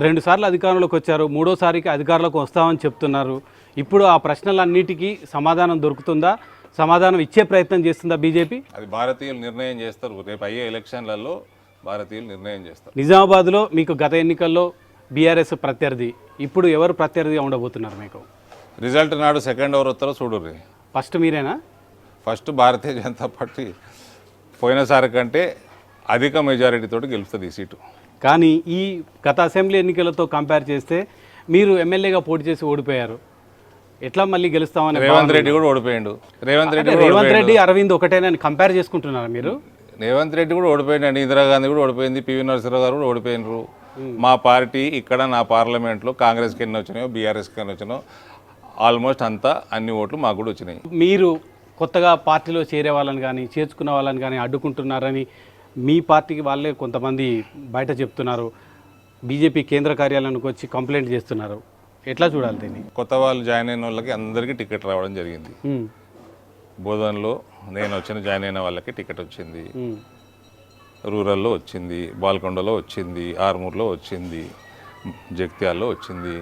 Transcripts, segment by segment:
2 సార్లు అధికారంలోకి వచ్చారు, మూడోసారికి అధికారంలోకి వస్తామని చెప్తున్నారు. ఇప్పుడు ఆ ప్రశ్నలన్నిటికీ సమాధానం దొరుకుతుందా? సమాధానం ఇచ్చే ప్రయత్నం చేస్తుందా బీజేపీ? అది భారతీయులు నిర్ణయం చేస్తారు. రేపు అయ్యే ఎలక్షన్లలో భారతీయులు నిర్ణయం చేస్తారు. నిజామాబాద్లో మీకు గత ఎన్నికల్లో బీఆర్ఎస్ ప్రత్యర్థి, ఇప్పుడు ఎవరు ప్రత్యర్థిగా ఉండబోతున్నారు మీకు? రిజల్ట్ నాడు సెకండ్ ఎవరు వస్తారో చూడుర్రి. ఫస్ట్ మీరేనా? ఫస్ట్ భారతీయ జనతా పార్టీ పోయినసారి కంటే అధిక మెజారిటీతో గెలుస్తుంది ఈ సీటు. కానీ ఈ గత అసెంబ్లీ ఎన్నికలతో కంపేర్ చేస్తే మీరు ఎమ్మెల్యేగా పోటీ చేసి ఓడిపోయారు. ఎట్లా మళ్ళీ గెలుస్తామని? రేవంత్ రెడ్డి కూడా ఓడిపోయాడు. రేవంత్ రెడ్డి అరవింద్ ఒకటేనని కంపేర్ చేసుకుంటున్నారా మీరు? రేవంత్ రెడ్డి కూడా ఓడిపోయిందండి, ఇందిరాగాంధీ కూడా ఓడిపోయింది, పివి నరసింహరావు గారు కూడా ఓడిపోయినారు. మా పార్టీ ఇక్కడ నా పార్లమెంట్లో కాంగ్రెస్కి ఎన్ని వచ్చినాయో బీఆర్ఎస్కి ఎన్ని వచ్చినాయో ఆల్మోస్ట్ అంతా అన్ని ఓట్లు మాకు కూడా వచ్చినాయి. మీరు కొత్తగా పార్టీలో చేరే వాళ్ళని కానీ చేర్చుకున్న వాళ్ళని కానీ అడ్డుకుంటున్నారని మీ పార్టీకి వాళ్ళే కొంతమంది బయట చెప్తున్నారు. బీజేపీ కేంద్ర కార్యాలయానికి వచ్చి కంప్లైంట్ చేస్తున్నారు. ఎట్లా చూడాలి దీన్ని? కొత్త వాళ్ళు జాయిన్ అయిన వాళ్ళకి అందరికీ టికెట్ రావడం జరిగింది. బోధన్లో నేను జాయిన్ అయిన వాళ్ళకి టికెట్ వచ్చింది, రూరల్లో వచ్చింది, బాల్కొండలో వచ్చింది, ఆర్మూర్లో వచ్చింది, జగిత్యాల్లో వచ్చింది.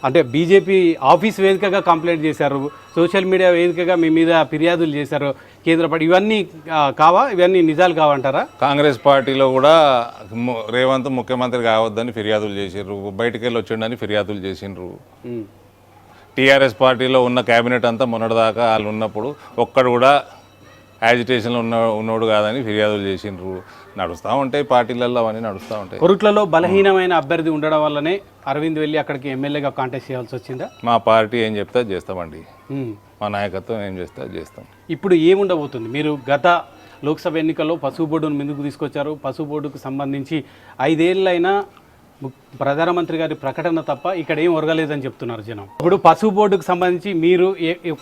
అంటే బీజేపీ ఆఫీస్ వేదికగా కంప్లైంట్ చేశారు, సోషల్ మీడియా వేదికగా మీ మీద ఫిర్యాదులు చేశారు కేంద్ర పార్టీ. ఇవన్నీ కావా? ఇవన్నీ నిజాలు కావంటారా? కాంగ్రెస్ పార్టీలో కూడా రేవంత్ ముఖ్యమంత్రి కావద్దని ఫిర్యాదులు చేసిండ్రు, బయటికి వెళ్ళి వచ్చిండని ఫిర్యాదులు చేసిండ్రు. టీఆర్ఎస్ పార్టీలో ఉన్న క్యాబినెట్ అంతా మొన్నటిదాకా వాళ్ళు ఉన్నప్పుడు ఒక్కడు కూడా యాజిటేషన్లో ఉన్నోడు కాదని ఫిర్యాదులు చేసిండ్రు. నడుస్తూ ఉంటాయి పార్టీలలో, అవన్నీ నడుస్తూ ఉంటాయి. కొరుట్లలో బలహీనమైన అభ్యర్థి ఉండడం వల్లనే అరవింద్ వెళ్ళి అక్కడికి ఎమ్మెల్యేగా కాంటెస్ట్ చేయాల్సి వచ్చిందా? మా పార్టీ ఏం చెప్తే చేస్తామండి, మా నాయకత్వం ఏం చేస్తే చేస్తాం. ఇప్పుడు ఏముండబోతుంది? మీరు గత లోక్సభ ఎన్నికల్లో పసుపు బోర్డును ముందుకు తీసుకొచ్చారు. పసుపు బోర్డుకు సంబంధించి 5 ఏళ్ళైనా ప్రధానమంత్రి గారి ప్రకటన తప్ప ఇక్కడ ఏం ఒరగలేదని చెప్తున్నారు జనం. ఇప్పుడు పసుపు బోర్డుకు సంబంధించి మీరు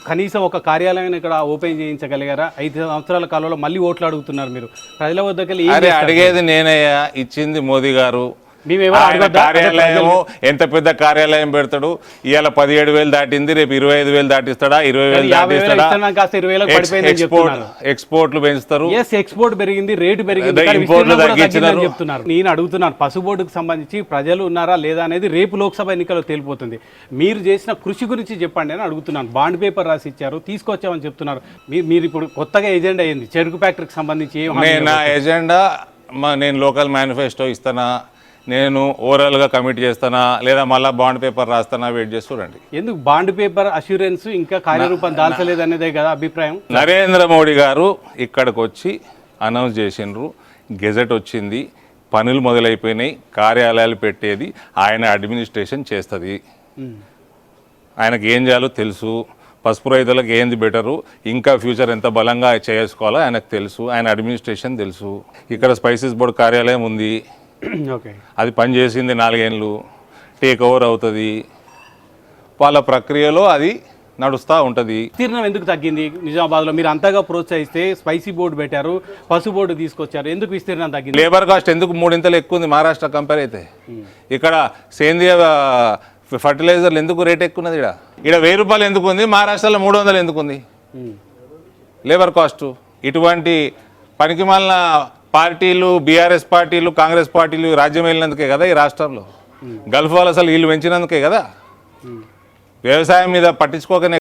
కనీసం ఒక కార్యాలయం ఇక్కడ ఓపెన్ చేయించగలిగారా? 5 సంవత్సరాల కాలంలో మళ్ళీ ఓట్లు అడుగుతున్నారు మీరు. ప్రజల వద్దకెళ్ళి అడిగేది నేనయ్యా, ఇచ్చింది మోదీ గారు. కార్యాలయం ఎంత పెద్ద కార్యాలయం పెడతాడు? ఇవాళ 17,000 దాటింది, రేపు 25,000 దాటిస్తాడా? 20,000 దాటిస్తాడా? ఎక్స్పోర్ట్లు పెంచుతారు. ఎక్స్పోర్ట్ పెరిగింది, రేటు పెరిగింది, చెప్తున్నారు. నేను అడుగుతున్నాను, పసుపు బోర్డుకు సంబంధించి ప్రజలు ఉన్నారా లేదా అనేది రేపు లోక్సభ ఎన్నికల్లో తేలిపోతుంది. మీరు చేసిన కృషి గురించి చెప్పండి అని అడుగుతున్నాను. బాండ్ పేపర్ రాసి ఇచ్చారు, తీసుకొచ్చామని చెప్తున్నారు. మీరు ఇప్పుడు కొత్తగా ఎజెండా అయింది చెరుకు ఫ్యాక్టరీకి సంబంధించి. నా ఎజెండా నేను లోకల్ మేనిఫెస్టో ఇస్తానా, నేను ఓవరాల్గా కమిట్ చేస్తానా, లేదా మళ్ళీ బాండ్ పేపర్ రాస్తానా? వెయిట్ చేసి చూడండి. ఎందుకు బాండ్ పేపర్ అష్యూరెన్స్ ఇంకా కార్యరూపం దాల్చలేదు అనేదే కదా అభిప్రాయం. నరేంద్ర మోడీ గారు ఇక్కడికి వచ్చి అనౌన్స్ చేసిండ్రు, గెజెట్ వచ్చింది, పనులు మొదలైపోయినాయి, కార్యాలయాలు పెట్టేది ఆయన అడ్మినిస్ట్రేషన్ చేస్తుంది. ఆయనకి ఏం చేయాలో తెలుసు, పసుపు రైతులకు ఏంది బెటరు, ఇంకా ఫ్యూచర్ ఎంత బలంగా చేసుకోవాలో ఆయనకు తెలుసు, ఆయన అడ్మినిస్ట్రేషన్ తెలుసు. ఇక్కడ స్పైసెస్ బోర్డు కార్యాలయం ఉంది, అది పనిచేసింది 4 ఏళ్ళు, టేక్ ఓవర్ అవుతుంది, వాళ్ళ ప్రక్రియలో అది నడుస్తూ ఉంటుంది. విస్తీర్ణం ఎందుకు తగ్గింది నిజామాబాద్లో? మీరు అంతగా ప్రోత్సహిస్తే స్పైసీ బోర్డు పెట్టారు, పసుపు బోర్డు తీసుకొచ్చారు, ఎందుకు విస్తీర్ణం తగ్గింది? లేబర్ కాస్ట్ ఎందుకు 3 ఇంతలు ఎక్కువ ఉంది మహారాష్ట్ర కంపేర్ అయితే? ఇక్కడ సేంద్రియ ఫర్టిలైజర్లు ఎందుకు రేట్ ఎక్కువ ఉన్నది? ఇక్కడ 1000 రూపాయలు ఎందుకు ఉంది, మహారాష్ట్రలో 300 ఎందుకు ఉంది లేబర్ కాస్ట్? ఇటువంటి పనికిమాలిన పార్టీలు, బీఆర్ఎస్ పార్టీలు, కాంగ్రెస్ పార్టీలు రాజ్యం వెళ్ళినందుకే కదా ఈ రాష్ట్రంలో. గల్ఫ్ వాళ్ళు అసలు వీళ్ళు పెంచినందుకే కదా. వ్యవసాయం మీద పట్టించుకోకనే